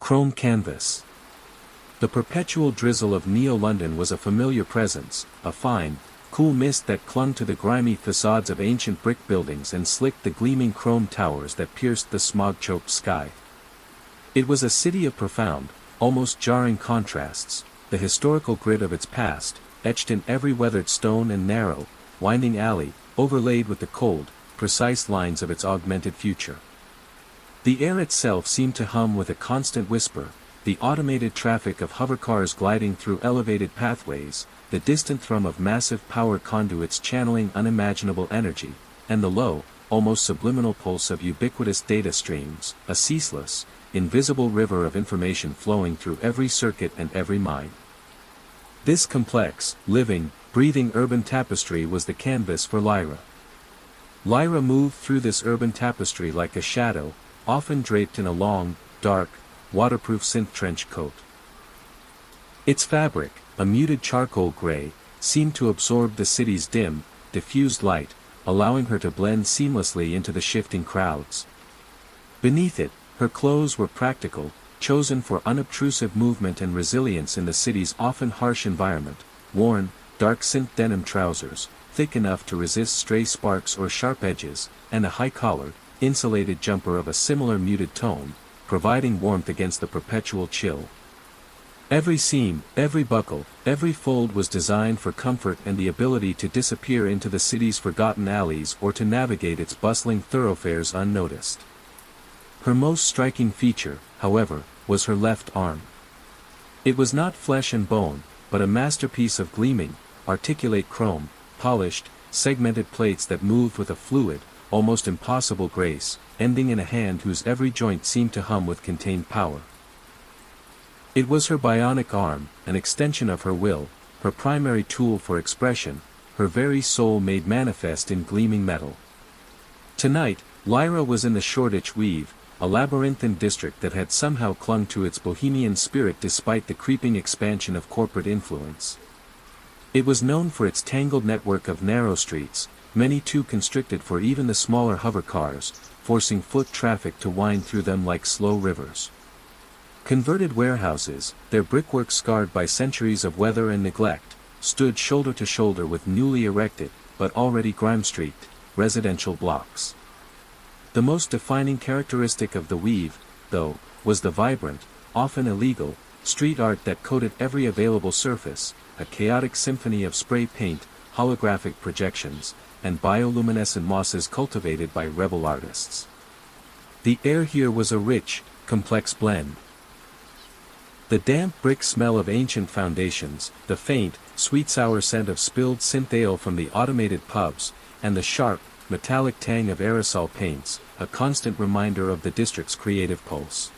Chrome canvas. The perpetual drizzle of Neo-London was a familiar presence, a fine, cool mist that clung to the grimy facades of ancient brick buildings and slicked the gleaming chrome towers that pierced the smog-choked sky. It was a city of profound, almost jarring contrasts, the historical grit of its past, etched in every weathered stone and narrow, winding alley, overlaid with the cold, precise lines of its augmented future. The air itself seemed to hum with a constant whisper, the automated traffic of hovercars gliding through elevated pathways, the distant thrum of massive power conduits channeling unimaginable energy, and the low, almost subliminal pulse of ubiquitous data streams, a ceaseless, invisible river of information flowing through every circuit and every mind. This complex, living, breathing urban tapestry was the canvas for Lyra. Lyra moved through this urban tapestry like a shadow, often draped in a long, dark, waterproof synth trench coat. Its fabric, a muted charcoal gray, seemed to absorb the city's dim, diffused light, allowing her to blend seamlessly into the shifting crowds. Beneath it, her clothes were practical, chosen for unobtrusive movement and resilience in the city's often harsh environment, worn, dark synth denim trousers, thick enough to resist stray sparks or sharp edges, and a high-collared, insulated jumper of a similar muted tone, providing warmth against the perpetual chill. Every seam, every buckle, every fold was designed for comfort and the ability to disappear into the city's forgotten alleys or to navigate its bustling thoroughfares unnoticed. Her most striking feature, however, was her left arm. It was not flesh and bone, but a masterpiece of gleaming, articulate chrome, polished, segmented plates that moved with a fluid, almost impossible grace, ending in a hand whose every joint seemed to hum with contained power. It was her bionic arm, an extension of her will, her primary tool for expression, her very soul made manifest in gleaming metal. Tonight, Lyra was in the Shoreditch Weave, a labyrinthine district that had somehow clung to its bohemian spirit despite the creeping expansion of corporate influence. It was known for its tangled network of narrow streets, many too constricted for even the smaller hovercars, forcing foot traffic to wind through them like slow rivers. Converted warehouses, their brickwork scarred by centuries of weather and neglect, stood shoulder to shoulder with newly erected, but already grime-streaked, residential blocks. The most defining characteristic of the Weave, though, was the vibrant, often illegal, street art that coated every available surface, a chaotic symphony of spray paint, holographic projections, and bioluminescent mosses cultivated by rebel artists. The air here was a rich, complex blend. The damp brick smell of ancient foundations, the faint, sweet-sour scent of spilled synth ale from the automated pubs, and the sharp, metallic tang of aerosol paints, a constant reminder of the district's creative pulse.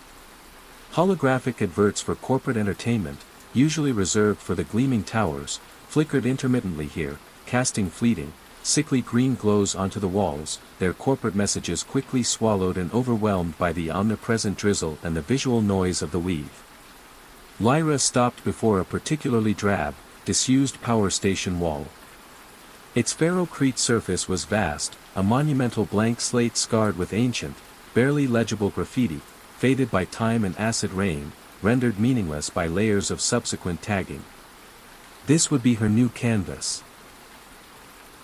Holographic adverts for corporate entertainment, usually reserved for the gleaming towers, flickered intermittently here, casting fleeting, sickly green glows onto the walls, their corporate messages quickly swallowed and overwhelmed by the omnipresent drizzle and the visual noise of the Weave. Lyra stopped before a particularly drab, disused power station wall. Its ferrocrete surface was vast, a monumental blank slate scarred with ancient, barely legible graffiti, faded by time and acid rain, rendered meaningless by layers of subsequent tagging. This would be her new canvas.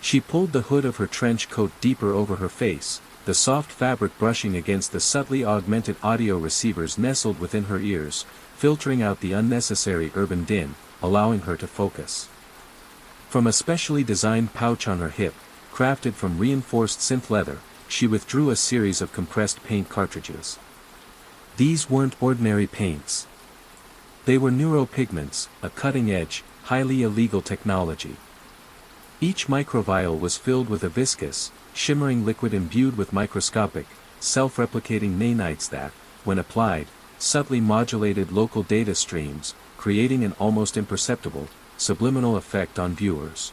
She pulled the hood of her trench coat deeper over her face, the soft fabric brushing against the subtly augmented audio receivers nestled within her ears, filtering out the unnecessary urban din, allowing her to focus. From a specially designed pouch on her hip, crafted from reinforced synth leather, she withdrew a series of compressed paint cartridges. These weren't ordinary paints. They were neuropigments, a cutting-edge, highly illegal technology. Each microvial was filled with a viscous, shimmering liquid imbued with microscopic, self-replicating nanites that, when applied, subtly modulated local data streams, creating an almost imperceptible, subliminal effect on viewers.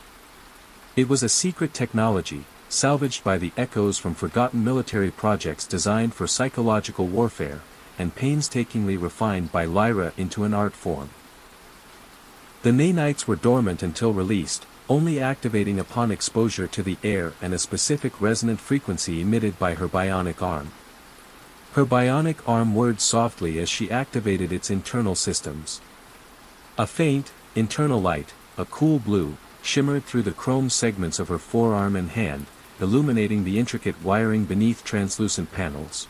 It was a secret technology, salvaged by the echoes from forgotten military projects designed for psychological warfare, and painstakingly refined by Lyra into an art form. The nanites were dormant until released, only activating upon exposure to the air and a specific resonant frequency emitted by her bionic arm. Her bionic arm whirred softly as she activated its internal systems. A faint, internal light, a cool blue, shimmered through the chrome segments of her forearm and hand, illuminating the intricate wiring beneath translucent panels.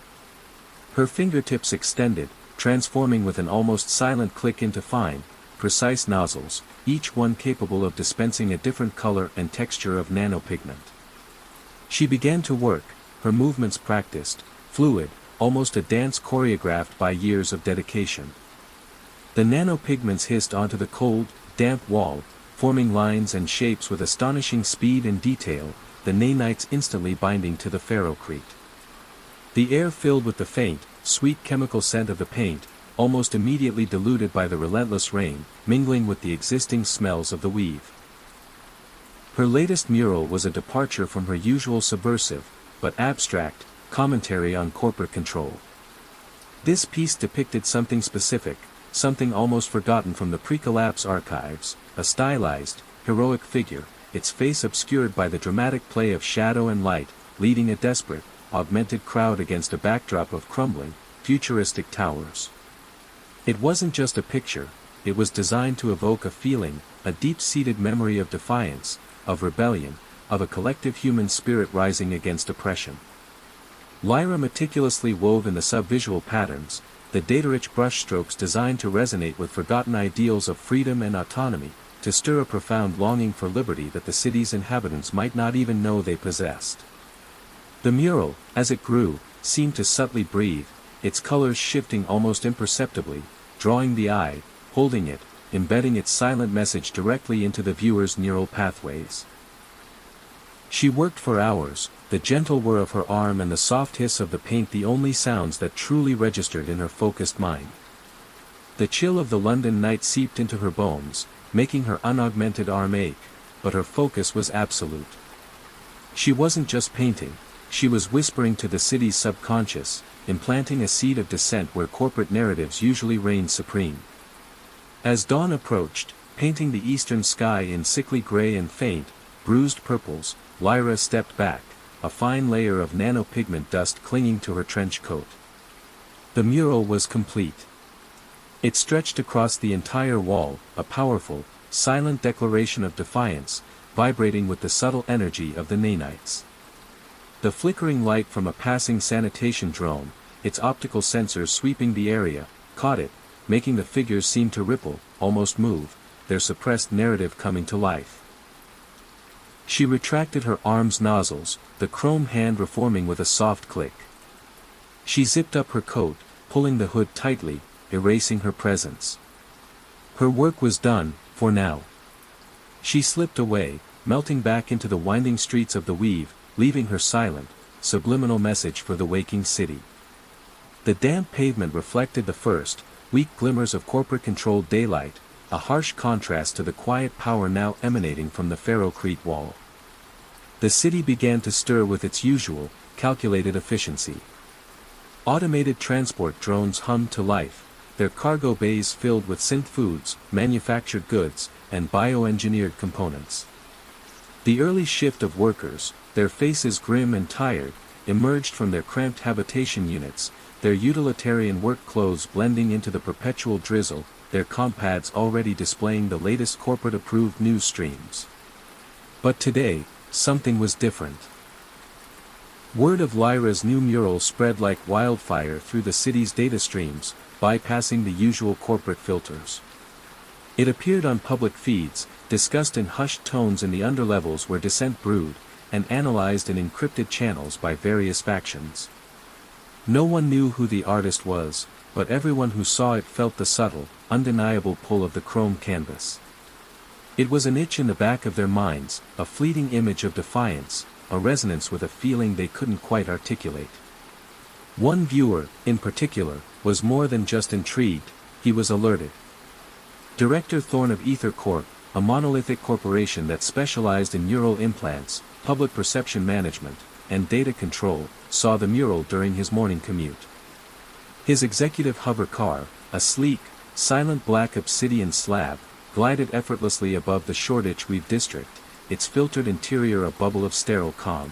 Her fingertips extended, transforming with an almost silent click into fine, precise nozzles, each one capable of dispensing a different color and texture of nanopigment. She began to work, her movements practiced, fluid, almost a dance choreographed by years of dedication. The nanopigments hissed onto the cold, damp wall, forming lines and shapes with astonishing speed and detail, the nanites instantly binding to the ferrocrete. The air filled with the faint, sweet chemical scent of the paint, almost immediately diluted by the relentless rain, mingling with the existing smells of the weave. Her latest mural was a departure from her usual subversive, but abstract, commentary on corporate control. This piece depicted something specific, something almost forgotten from the pre-collapse archives, a stylized, heroic figure, its face obscured by the dramatic play of shadow and light, leading a desperate, augmented crowd against a backdrop of crumbling, futuristic towers. It wasn't just a picture, it was designed to evoke a feeling, a deep-seated memory of defiance, of rebellion, of a collective human spirit rising against oppression. Lyra meticulously wove in the subvisual patterns, the data-rich brushstrokes designed to resonate with forgotten ideals of freedom and autonomy, to stir a profound longing for liberty that the city's inhabitants might not even know they possessed. The mural, as it grew, seemed to subtly breathe, its colors shifting almost imperceptibly, drawing the eye, holding it, embedding its silent message directly into the viewer's neural pathways. She worked for hours, the gentle whir of her arm and the soft hiss of the paint the only sounds that truly registered in her focused mind. The chill of the London night seeped into her bones, making her unaugmented arm ache, but her focus was absolute. She wasn't just painting, she was whispering to the city's subconscious, implanting a seed of dissent where corporate narratives usually reigned supreme. As dawn approached, painting the eastern sky in sickly gray and faint, bruised purples, Lyra stepped back, a fine layer of nanopigment dust clinging to her trench coat. The mural was complete. It stretched across the entire wall, a powerful, silent declaration of defiance, vibrating with the subtle energy of the nanites. The flickering light from a passing sanitation drone, its optical sensors sweeping the area, caught it, making the figures seem to ripple, almost move, their suppressed narrative coming to life. She retracted her arm's nozzles, the chrome hand reforming with a soft click. She zipped up her coat, pulling the hood tightly, erasing her presence. Her work was done, for now. She slipped away, melting back into the winding streets of the weave, leaving her silent, subliminal message for the waking city. The damp pavement reflected the first, weak glimmers of corporate-controlled daylight, a harsh contrast to the quiet power now emanating from the ferrocrete wall. The city began to stir with its usual, calculated efficiency. Automated transport drones hummed to life, their cargo bays filled with synth foods, manufactured goods, and bioengineered components. The early shift of workers, their faces grim and tired, emerged from their cramped habitation units, their utilitarian work clothes blending into the perpetual drizzle, their compads already displaying the latest corporate-approved news streams. But today, something was different. Word of Lyra's new mural spread like wildfire through the city's data streams, bypassing the usual corporate filters. It appeared on public feeds, discussed in hushed tones in the underlevels where dissent brewed, and analyzed in encrypted channels by various factions. No one knew who the artist was, but everyone who saw it felt the subtle, undeniable pull of the chrome canvas. It was an itch in the back of their minds, a fleeting image of defiance, a resonance with a feeling they couldn't quite articulate. One viewer, in particular, was more than just intrigued, he was alerted. Director Thorne of Ether Corp., a monolithic corporation that specialized in neural implants, public perception management, and data control, saw the mural during his morning commute. His executive hover car, a sleek, silent black obsidian slab, glided effortlessly above the Shoreditch Weave district, its filtered interior a bubble of sterile calm.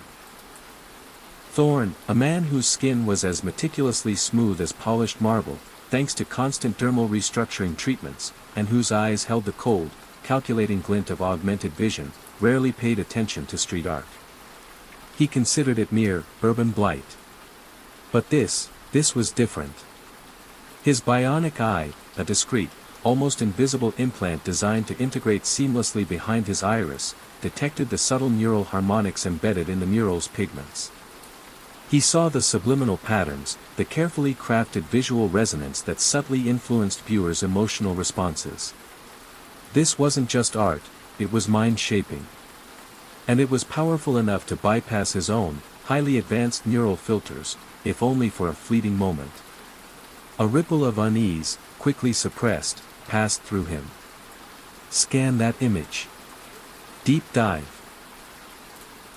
Thorn, a man whose skin was as meticulously smooth as polished marble, thanks to constant dermal restructuring treatments, and whose eyes held the cold, calculating glint of augmented vision, rarely paid attention to street art. He considered it mere urban blight. But this was different. His bionic eye, a discreet, almost invisible implant designed to integrate seamlessly behind his iris, detected the subtle neural harmonics embedded in the mural's pigments. He saw the subliminal patterns, the carefully crafted visual resonance that subtly influenced viewers' emotional responses. This wasn't just art, it was mind-shaping. And it was powerful enough to bypass his own, highly advanced neural filters, if only for a fleeting moment. A ripple of unease, quickly suppressed, passed through him. Scan that image. Deep dive.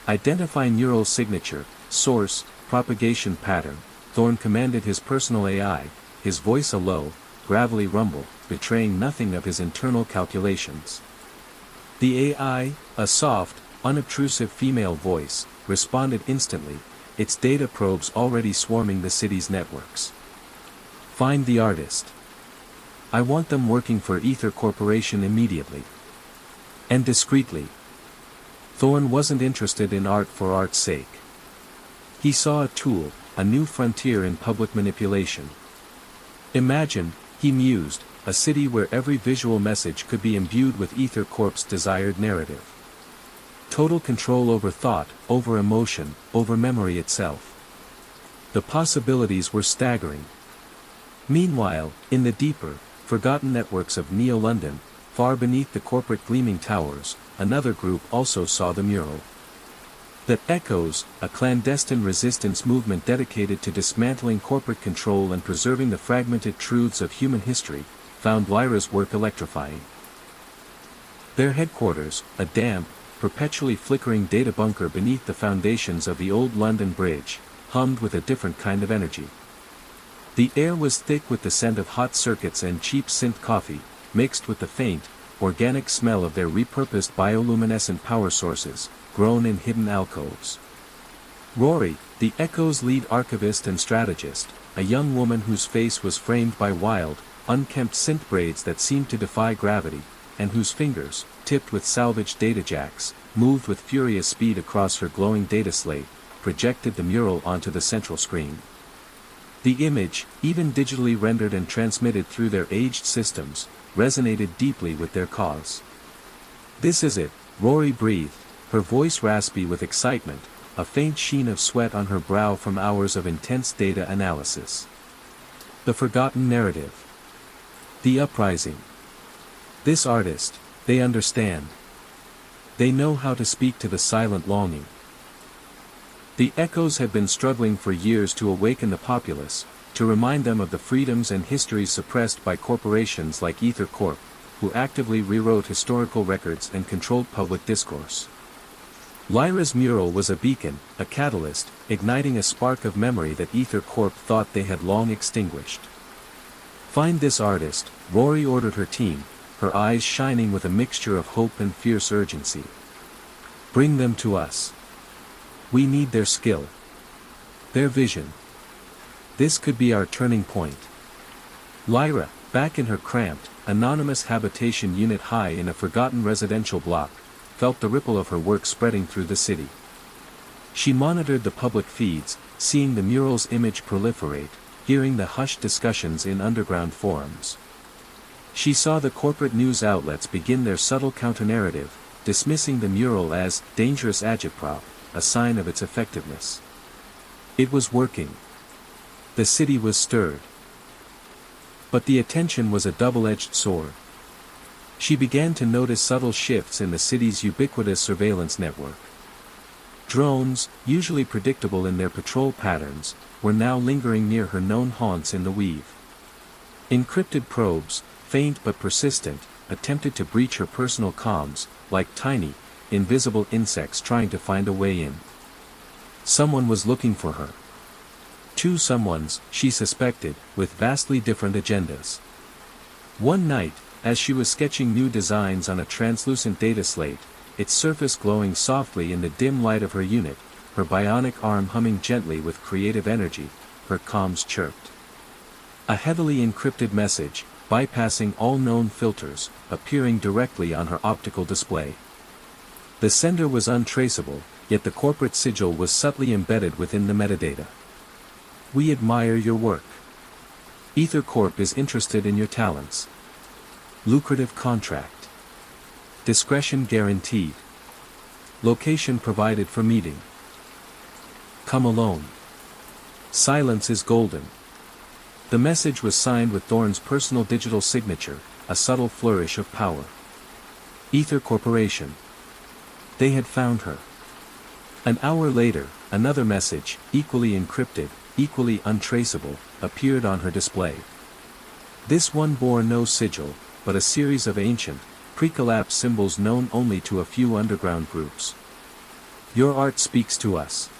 Identify neural signature, source, propagation pattern. Thorn commanded his personal AI, his voice a low, gravelly rumble, betraying nothing of his internal calculations. The AI, a soft, unobtrusive female voice, responded instantly, its data probes already swarming the city's networks. Find the artist. I want them working for Ether Corporation immediately. And discreetly. Thorn wasn't interested in art for art's sake. He saw a tool, a new frontier in public manipulation. Imagine, he mused, a city where every visual message could be imbued with Ether Corp's desired narrative. Total control over thought, over emotion, over memory itself. The possibilities were staggering. Meanwhile, in the deeper, forgotten networks of Neo-London, far beneath the corporate gleaming towers, another group also saw the mural. The Echoes, a clandestine resistance movement dedicated to dismantling corporate control and preserving the fragmented truths of human history, found Lyra's work electrifying. Their headquarters, a damp, perpetually flickering data bunker beneath the foundations of the old London Bridge, hummed with a different kind of energy. The air was thick with the scent of hot circuits and cheap synth coffee, mixed with the faint, organic smell of their repurposed bioluminescent power sources, grown in hidden alcoves. Rory, the Echo's lead archivist and strategist, a young woman whose face was framed by wild, unkempt synth braids that seemed to defy gravity, and whose fingers, tipped with salvaged data jacks, moved with furious speed across her glowing data slate, projected the mural onto the central screen. The image, even digitally rendered and transmitted through their aged systems, resonated deeply with their cause. This is it, Rory breathed, her voice raspy with excitement, a faint sheen of sweat on her brow from hours of intense data analysis. The forgotten narrative. The uprising. This artist, they understand. They know how to speak to the silent longing. The Echoes had been struggling for years to awaken the populace, to remind them of the freedoms and histories suppressed by corporations like Ether Corp, who actively rewrote historical records and controlled public discourse. Lyra's mural was a beacon, a catalyst, igniting a spark of memory that Ether Corp thought they had long extinguished. Find this artist, Rory ordered her team, her eyes shining with a mixture of hope and fierce urgency. Bring them to us. We need their skill. Their vision. This could be our turning point. Lyra, back in her cramped, anonymous habitation unit high in a forgotten residential block, felt the ripple of her work spreading through the city. She monitored the public feeds, seeing the mural's image proliferate, hearing the hushed discussions in underground forums. She saw the corporate news outlets begin their subtle counter-narrative, dismissing the mural as dangerous agitprop, a sign of its effectiveness. It was working. The city was stirred. But the attention was a double-edged sword. She began to notice subtle shifts in the city's ubiquitous surveillance network. Drones, usually predictable in their patrol patterns, were now lingering near her known haunts in the weave. Encrypted probes, faint but persistent, attempted to breach her personal comms, like tiny, invisible insects trying to find a way in. Someone was looking for her. Two someones, she suspected, with vastly different agendas. One night, as she was sketching new designs on a translucent data slate, its surface glowing softly in the dim light of her unit, her bionic arm humming gently with creative energy, her comms chirped. A heavily encrypted message, bypassing all known filters, appearing directly on her optical display. The sender was untraceable, yet the corporate sigil was subtly embedded within the metadata. We admire your work. Ether Corp is interested in your talents. Lucrative contract. Discretion guaranteed. Location provided for meeting. Come alone. Silence is golden. The message was signed with Thorne's personal digital signature, a subtle flourish of power. Ether Corporation. They had found her. An hour later, another message, equally encrypted, equally untraceable, appeared on her display. This one bore no sigil, but a series of ancient, pre-collapse symbols known only to a few underground groups. Your art speaks to us.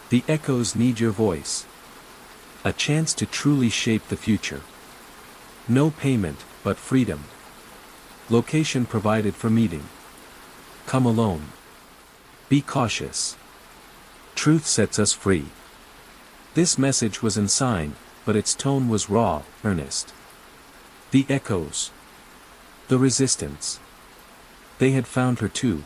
The echoes need your voice. A chance to truly shape the future. No payment, but freedom. Location provided for meeting. Come alone. Be cautious. Truth sets us free. This message was unsigned, but its tone was raw, earnest. The echoes. The resistance. They had found her too.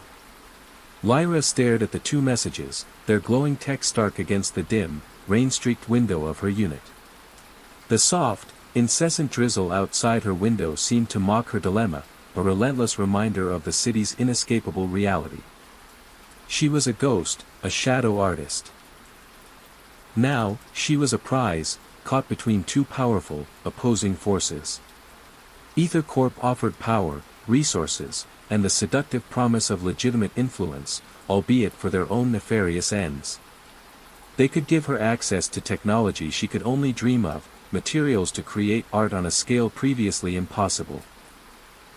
Lyra stared at the two messages, their glowing text stark against the dim, rain-streaked window of her unit. The soft, incessant drizzle outside her window seemed to mock her dilemma, a relentless reminder of the city's inescapable reality. She was a ghost, a shadow artist. Now, she was a prize, caught between two powerful, opposing forces. Ether Corp offered power, resources, and the seductive promise of legitimate influence, albeit for their own nefarious ends. They could give her access to technology she could only dream of, materials to create art on a scale previously impossible.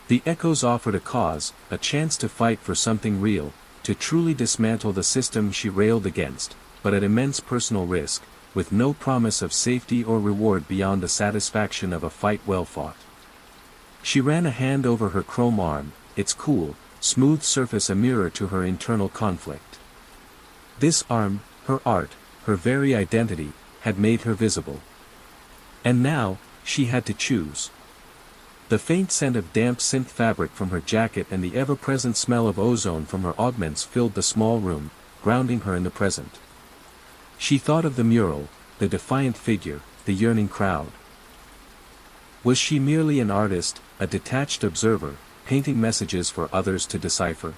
The echoes offered a cause, a chance to fight for something real, to truly dismantle the system she railed against, but at immense personal risk, with no promise of safety or reward beyond the satisfaction of a fight well fought. She ran a hand over her chrome arm, its cool, smooth surface a mirror to her internal conflict. This arm, her art, her very identity, had made her visible. And now, she had to choose. The faint scent of damp synth fabric from her jacket and the ever-present smell of ozone from her augments filled the small room, grounding her in the present. She thought of the mural, the defiant figure, the yearning crowd. Was she merely an artist, a detached observer, painting messages for others to decipher?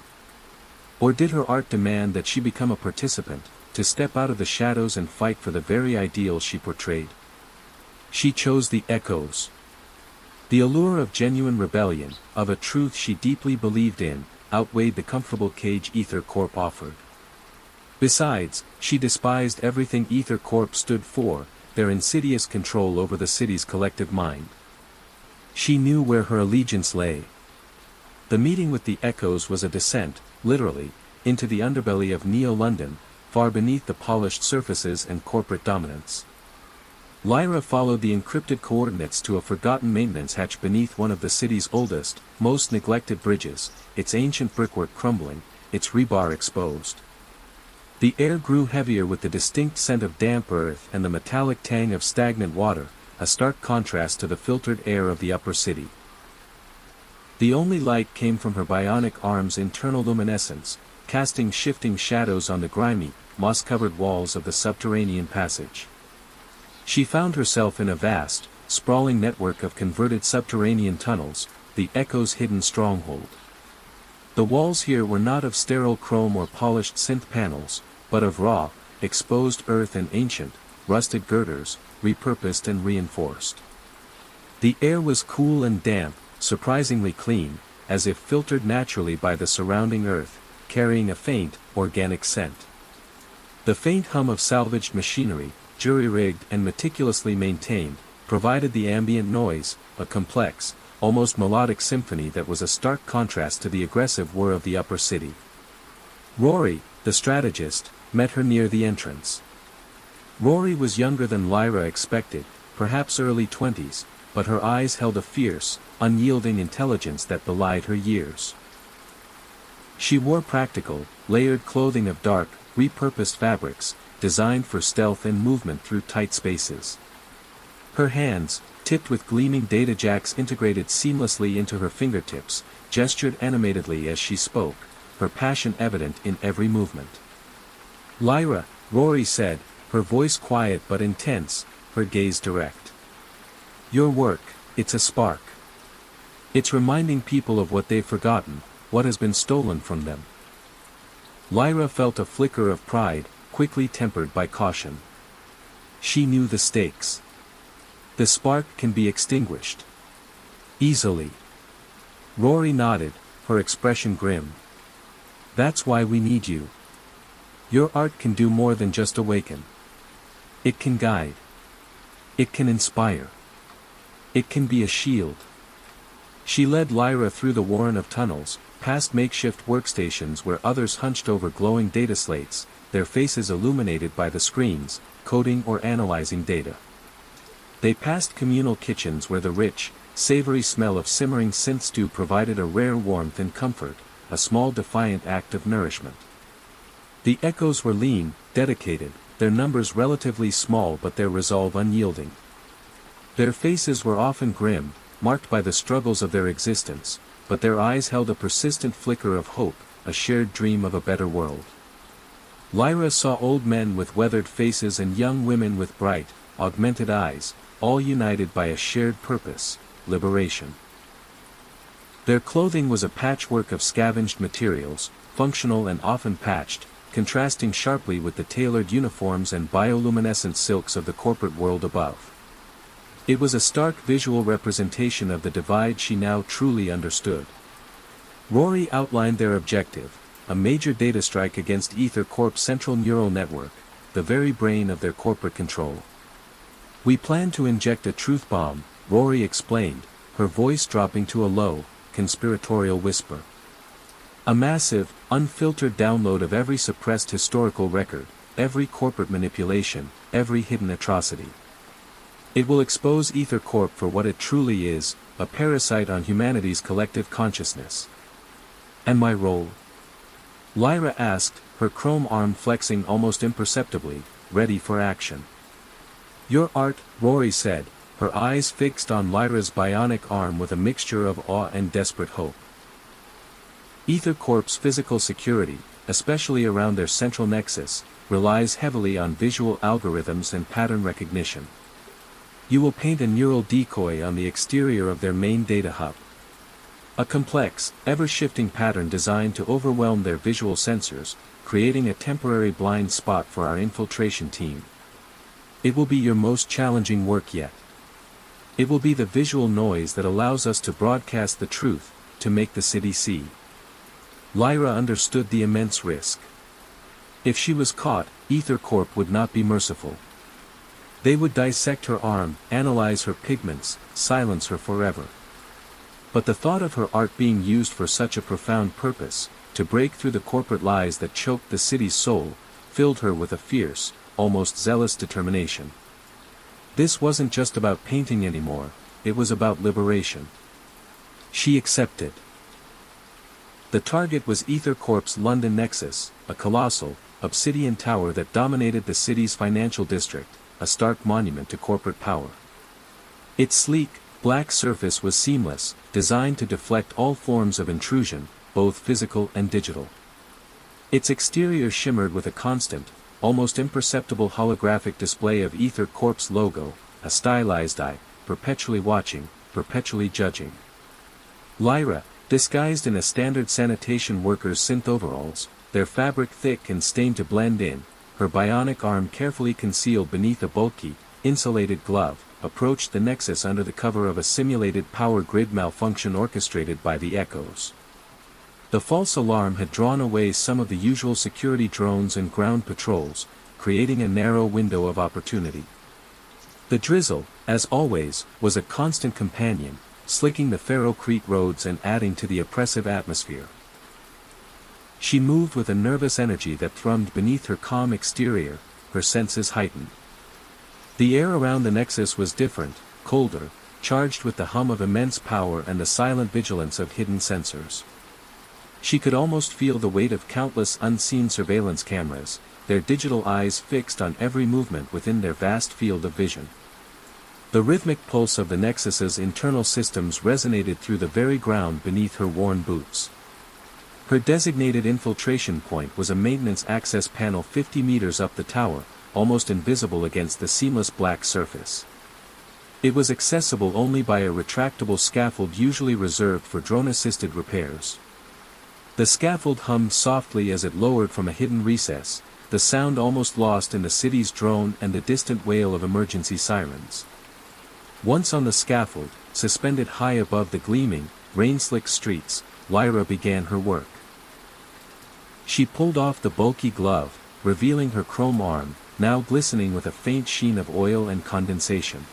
Or did her art demand that she become a participant, to step out of the shadows and fight for the very ideals she portrayed? She chose the echoes. The allure of genuine rebellion, of a truth she deeply believed in, outweighed the comfortable cage Ether Corp offered. Besides, she despised everything Ether Corp stood for, their insidious control over the city's collective mind. She knew where her allegiance lay. The meeting with the echoes was a descent, literally, into the underbelly of Neo-London, far beneath the polished surfaces and corporate dominance. Lyra followed the encrypted coordinates to a forgotten maintenance hatch beneath one of the city's oldest, most neglected bridges, its ancient brickwork crumbling, its rebar exposed. The air grew heavier with the distinct scent of damp earth and the metallic tang of stagnant water, a stark contrast to the filtered air of the upper city. The only light came from her bionic arm's internal luminescence, casting shifting shadows on the grimy, moss-covered walls of the subterranean passage. She found herself in a vast, sprawling network of converted subterranean tunnels, the echo's hidden stronghold. The walls here were not of sterile chrome or polished synth panels, but of raw, exposed earth and ancient, rusted girders, repurposed and reinforced. The air was cool and damp, surprisingly clean, as if filtered naturally by the surrounding earth, carrying a faint, organic scent. The faint hum of salvaged machinery, jury-rigged and meticulously maintained, provided the ambient noise, a complex, almost melodic symphony that was a stark contrast to the aggressive whir of the upper city. Rory, the strategist, met her near the entrance. Rory was younger than Lyra expected, perhaps early 20s, but her eyes held a fierce, unyielding intelligence that belied her years. She wore practical, layered clothing of dark, repurposed fabrics, designed for stealth and movement through tight spaces. Her hands, tipped with gleaming data jacks integrated seamlessly into her fingertips, gestured animatedly as she spoke, her passion evident in every movement. "Lyra," Rory said, her voice quiet but intense, her gaze direct. "Your work, it's a spark. It's reminding people of what they've forgotten, what has been stolen from them." Lyra felt a flicker of pride, quickly tempered by caution. She knew the stakes. The spark can be extinguished. Easily. Rory nodded, her expression grim. "That's why we need you. Your art can do more than just awaken. It can guide. It can inspire. It can be a shield." She led Lyra through the warren of tunnels, past makeshift workstations where others hunched over glowing data slates, their faces illuminated by the screens, coding or analyzing data. They passed communal kitchens where the rich, savory smell of simmering synth stew provided a rare warmth and comfort, a small defiant act of nourishment. The echoes were lean, dedicated, their numbers relatively small but their resolve unyielding. Their faces were often grim, marked by the struggles of their existence, but their eyes held a persistent flicker of hope, a shared dream of a better world. Lyra saw old men with weathered faces and young women with bright, augmented eyes, all united by a shared purpose, liberation. Their clothing was a patchwork of scavenged materials, functional and often patched, contrasting sharply with the tailored uniforms and bioluminescent silks of the corporate world above. It was a stark visual representation of the divide she now truly understood. Rory outlined their objective, a major data strike against Ether Corp's central neural network, the very brain of their corporate control. "We plan to inject a truth bomb," Rory explained, her voice dropping to a low, conspiratorial whisper. "A massive, unfiltered download of every suppressed historical record, every corporate manipulation, every hidden atrocity. It will expose Ether Corp for what it truly is, a parasite on humanity's collective consciousness." "And my role?" Lyra asked, her chrome arm flexing almost imperceptibly, ready for action. "Your art," Rory said, her eyes fixed on Lyra's bionic arm with a mixture of awe and desperate hope. "Ether Corp's physical security, especially around their central nexus, relies heavily on visual algorithms and pattern recognition. You will paint a neural decoy on the exterior of their main data hub. A complex, ever-shifting pattern designed to overwhelm their visual sensors, creating a temporary blind spot for our infiltration team. It will be your most challenging work yet. It will be the visual noise that allows us to broadcast the truth, to make the city see." Lyra understood the immense risk. If she was caught, Ether Corp would not be merciful. They would dissect her arm, analyze her pigments, silence her forever. But the thought of her art being used for such a profound purpose, to break through the corporate lies that choked the city's soul, filled her with a fierce, almost zealous determination. This wasn't just about painting anymore, it was about liberation. She accepted. The target was Ether Corp's London Nexus, a colossal, obsidian tower that dominated the city's financial district, a stark monument to corporate power. Its sleek, black surface was seamless, designed to deflect all forms of intrusion, both physical and digital. Its exterior shimmered with a constant, almost imperceptible holographic display of Ether Corp's logo, a stylized eye, perpetually watching, perpetually judging. Lyra, disguised in a standard sanitation worker's synth overalls, their fabric thick and stained to blend in, her bionic arm carefully concealed beneath a bulky, insulated glove, approached the Nexus under the cover of a simulated power grid malfunction orchestrated by the Echoes. The false alarm had drawn away some of the usual security drones and ground patrols, creating a narrow window of opportunity. The drizzle, as always, was a constant companion, slicking the ferrocrete roads and adding to the oppressive atmosphere. She moved with a nervous energy that thrummed beneath her calm exterior, her senses heightened. The air around the Nexus was different, colder, charged with the hum of immense power and the silent vigilance of hidden sensors. She could almost feel the weight of countless unseen surveillance cameras, their digital eyes fixed on every movement within their vast field of vision. The rhythmic pulse of the Nexus's internal systems resonated through the very ground beneath her worn boots. Her designated infiltration point was a maintenance access panel 50 meters up the tower, almost invisible against the seamless black surface. It was accessible only by a retractable scaffold usually reserved for drone-assisted repairs. The scaffold hummed softly as it lowered from a hidden recess, the sound almost lost in the city's drone and the distant wail of emergency sirens. Once on the scaffold, suspended high above the gleaming, rain-slicked streets, Lyra began her work. She pulled off the bulky glove, revealing her chrome arm, now glistening with a faint sheen of oil and condensation.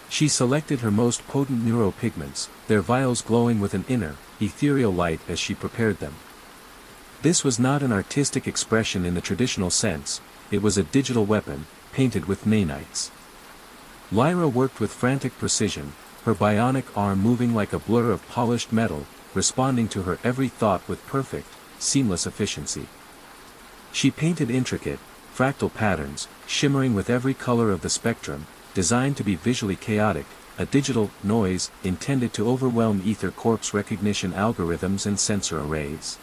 She selected her most potent neuropigments, their vials glowing with an inner, ethereal light as she prepared them. This was not an artistic expression in the traditional sense, it was a digital weapon, painted with nanites. Lyra worked with frantic precision, her bionic arm moving like a blur of polished metal, responding to her every thought with perfect, seamless efficiency. She painted intricate, fractal patterns, shimmering with every color of the spectrum, designed to be visually chaotic, a digital noise intended to overwhelm Ether Corp's recognition algorithms and sensor arrays.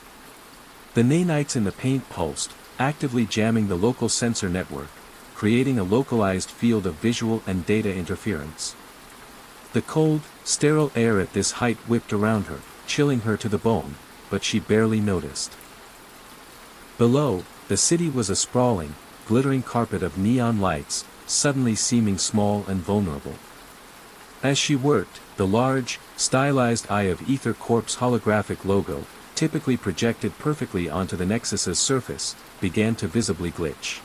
The nanites in the paint pulsed, actively jamming the local sensor network, creating a localized field of visual and data interference. The cold, sterile air at this height whipped around her, chilling her to the bone, but she barely noticed. Below, the city was a sprawling, glittering carpet of neon lights, suddenly seeming small and vulnerable. As she worked, the large, stylized eye of Ether Corp's holographic logo, typically projected perfectly onto the Nexus's surface, began to visibly glitch.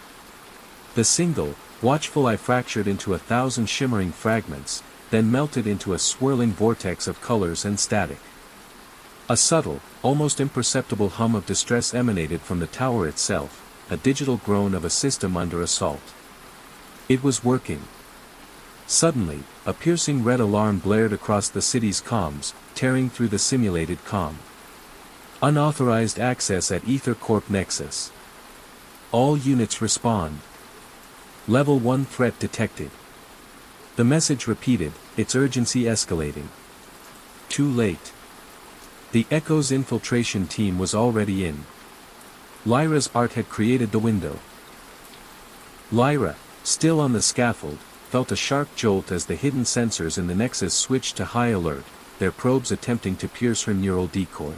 The single, watchful eye fractured into 1,000 shimmering fragments, then melted into a swirling vortex of colors and static. A subtle, almost imperceptible hum of distress emanated from the tower itself, a digital groan of a system under assault. It was working. Suddenly, a piercing red alarm blared across the city's comms, tearing through the simulated comm. Unauthorized access at Ether Corp Nexus. All units respond. Level 1 threat detected. The message repeated, its urgency escalating. Too late. The Echo's infiltration team was already in. Lyra's art had created the window. Lyra, still on the scaffold, felt a sharp jolt as the hidden sensors in the Nexus switched to high alert, their probes attempting to pierce her neural decoy.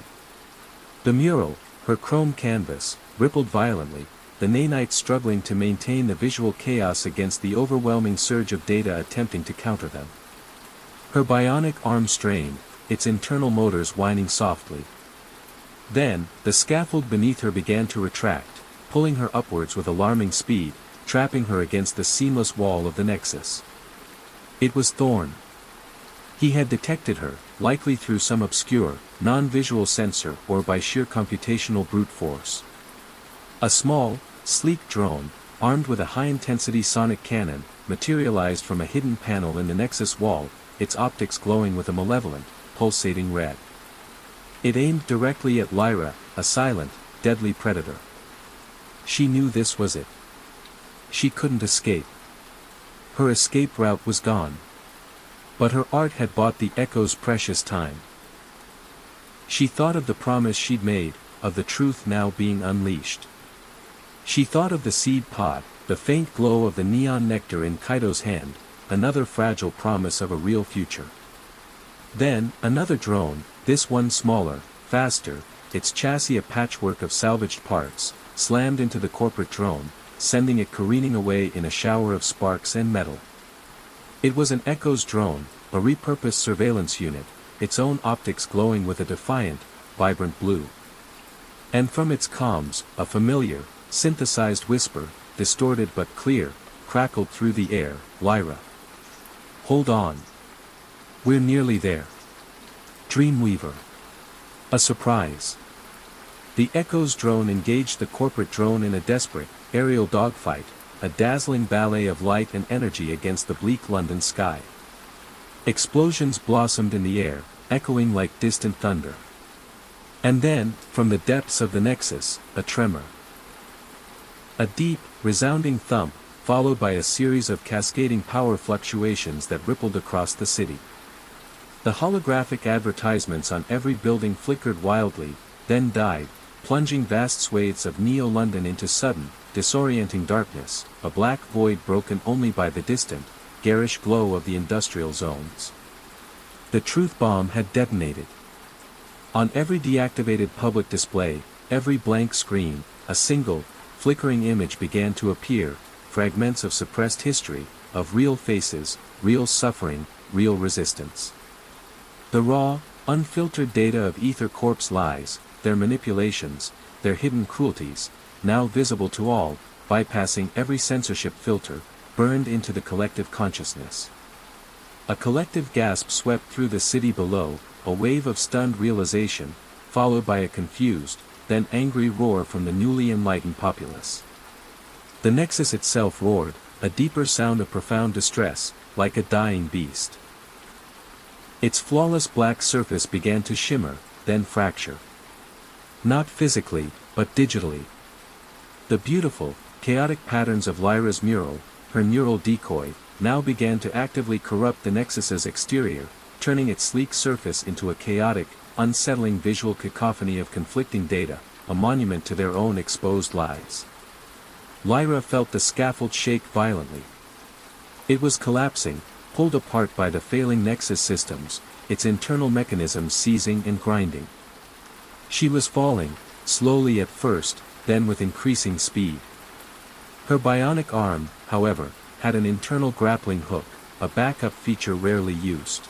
The mural, her chrome canvas, rippled violently, the nanites struggling to maintain the visual chaos against the overwhelming surge of data attempting to counter them. Her bionic arm strained, its internal motors whining softly. Then, the scaffold beneath her began to retract, pulling her upwards with alarming speed, trapping her against the seamless wall of the Nexus. It was Thorn. He had detected her, likely through some obscure, non-visual sensor or by sheer computational brute force. A small, sleek drone, armed with a high-intensity sonic cannon, materialized from a hidden panel in the Nexus wall, its optics glowing with a malevolent, pulsating red. It aimed directly at Lyra, a silent, deadly predator. She knew this was it. She couldn't escape. Her escape route was gone. But her art had bought the Echo's precious time. She thought of the promise she'd made, of the truth now being unleashed. She thought of the seed pod, the faint glow of the neon nectar in Kaito's hand, another fragile promise of a real future. Then, another drone, this one smaller, faster, its chassis a patchwork of salvaged parts, slammed into the corporate drone, sending it careening away in a shower of sparks and metal. It was an Echo's drone, a repurposed surveillance unit, its own optics glowing with a defiant, vibrant blue. And from its comms, a familiar, synthesized whisper, distorted but clear, crackled through the air, Lyra. Hold on. We're nearly there. Dreamweaver. A surprise. The Echo's drone engaged the corporate drone in a desperate, aerial dogfight, a dazzling ballet of light and energy against the bleak London sky. Explosions blossomed in the air, echoing like distant thunder. And then, from the depths of the Nexus, a tremor. A deep, resounding thump, followed by a series of cascading power fluctuations that rippled across the city. The holographic advertisements on every building flickered wildly, then died, plunging vast swathes of Neo-London into sudden, disorienting darkness, a black void broken only by the distant, garish glow of the industrial zones. The truth bomb had detonated. On every deactivated public display, every blank screen, a single, flickering image began to appear, fragments of suppressed history, of real faces, real suffering, real resistance. The raw, unfiltered data of Ether Corp's lies, their manipulations, their hidden cruelties, now visible to all, bypassing every censorship filter, burned into the collective consciousness. A collective gasp swept through the city below, a wave of stunned realization, followed by a confused, then angry roar from the newly enlightened populace. The Nexus itself roared, a deeper sound of profound distress, like a dying beast. Its flawless black surface began to shimmer, then fracture. Not physically, but digitally. The beautiful, chaotic patterns of Lyra's mural, her neural decoy, now began to actively corrupt the Nexus's exterior, turning its sleek surface into a chaotic, unsettling visual cacophony of conflicting data, a monument to their own exposed lies. Lyra felt the scaffold shake violently. It was collapsing, pulled apart by the failing Nexus systems, its internal mechanisms seizing and grinding. She was falling, slowly at first, then with increasing speed. Her bionic arm, however, had an internal grappling hook, a backup feature rarely used.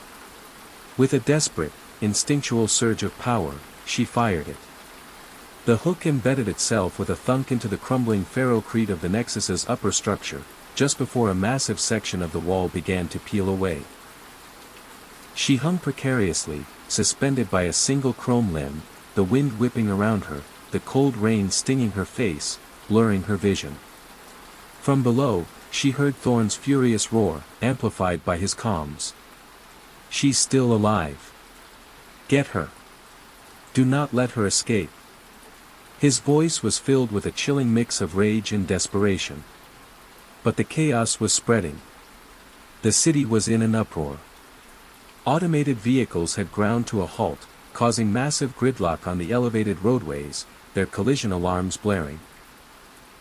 With a desperate, instinctual surge of power, she fired it. The hook embedded itself with a thunk into the crumbling ferrocrete of the Nexus's upper structure, just before a massive section of the wall began to peel away. She hung precariously, suspended by a single chrome limb, the wind whipping around her, the cold rain stinging her face, blurring her vision. From below, she heard Thorn's furious roar, amplified by his comms. "She's still alive. Get her. Do not let her escape." His voice was filled with a chilling mix of rage and desperation. But the chaos was spreading. The city was in an uproar. Automated vehicles had ground to a halt, causing massive gridlock on the elevated roadways, their collision alarms blaring.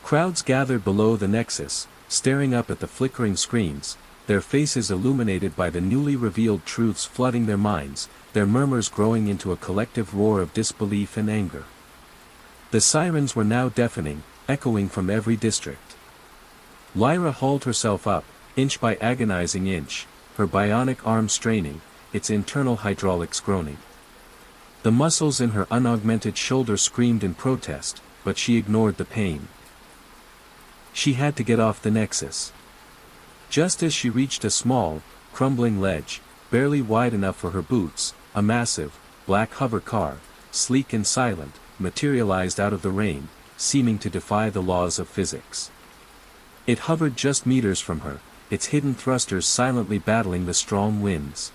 Crowds gathered below the Nexus, staring up at the flickering screens, their faces illuminated by the newly revealed truths flooding their minds, their murmurs growing into a collective roar of disbelief and anger. The sirens were now deafening, echoing from every district. Lyra hauled herself up, inch by agonizing inch, her bionic arm straining, its internal hydraulics groaning. The muscles in her unaugmented shoulder screamed in protest, but she ignored the pain. She had to get off the Nexus. Just as she reached a small, crumbling ledge, barely wide enough for her boots, a massive, black hover car, sleek and silent, materialized out of the rain, seeming to defy the laws of physics. It hovered just meters from her, its hidden thrusters silently battling the strong winds.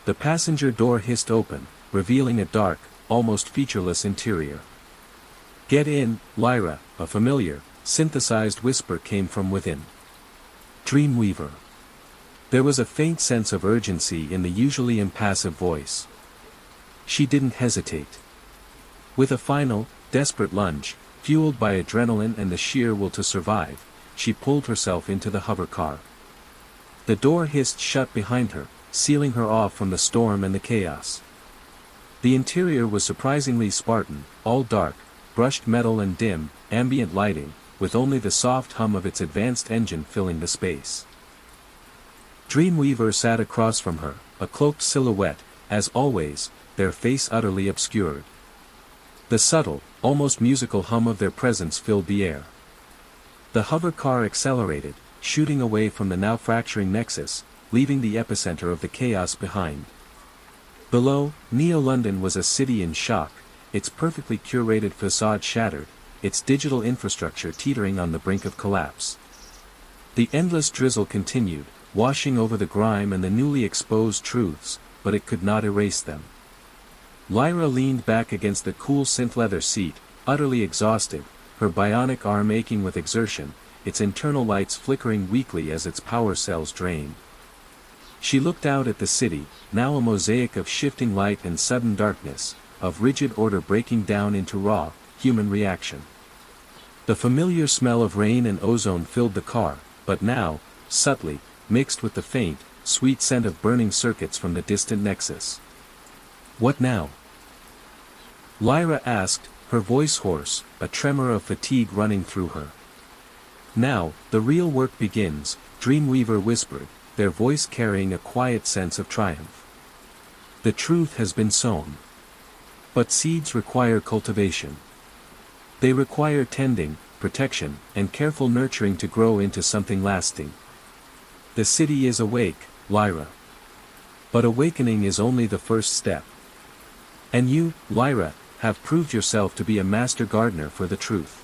The passenger door hissed open, revealing a dark, almost featureless interior. "Get in, Lyra," a familiar, synthesized whisper came from within. Dreamweaver. There was a faint sense of urgency in the usually impassive voice. She didn't hesitate. With a final, desperate lunge, fueled by adrenaline and the sheer will to survive, she pulled herself into the hover car. The door hissed shut behind her, sealing her off from the storm and the chaos. The interior was surprisingly Spartan, all dark, brushed metal and dim, ambient lighting, with only the soft hum of its advanced engine filling the space. Dreamweaver sat across from her, a cloaked silhouette, as always, their face utterly obscured. The subtle, almost musical hum of their presence filled the air. The hover car accelerated, shooting away from the now fracturing Nexus, leaving the epicenter of the chaos behind. Below, Neo-London was a city in shock, its perfectly curated facade shattered, its digital infrastructure teetering on the brink of collapse. The endless drizzle continued, washing over the grime and the newly exposed truths, but it could not erase them. Lyra leaned back against the cool synth-leather seat, utterly exhausted, her bionic arm aching with exertion, its internal lights flickering weakly as its power cells drained. She looked out at the city, now a mosaic of shifting light and sudden darkness, of rigid order breaking down into raw, human reaction. The familiar smell of rain and ozone filled the car, but now, subtly, mixed with the faint, sweet scent of burning circuits from the distant nexus. "What now?" Lyra asked, her voice hoarse, a tremor of fatigue running through her. "Now, the real work begins," Dreamweaver whispered, their voice carrying a quiet sense of triumph. "The truth has been sown. But seeds require cultivation. They require tending, protection, and careful nurturing to grow into something lasting. The city is awake, Lyra. But awakening is only the first step. And you, Lyra, have proved yourself to be a master gardener for the truth."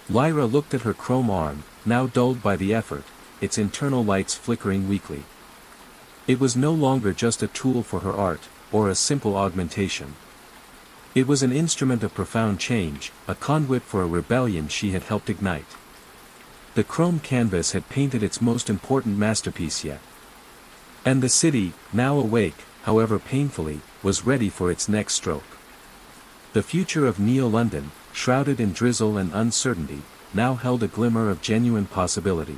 Lyra looked at her chrome arm, now dulled by the effort, its internal lights flickering weakly. It was no longer just a tool for her art, or a simple augmentation. It was an instrument of profound change, a conduit for a rebellion she had helped ignite. The chrome canvas had painted its most important masterpiece yet. And the city, now awake, however painfully, was ready for its next stroke. The future of Neo-London, shrouded in drizzle and uncertainty, now held a glimmer of genuine possibility.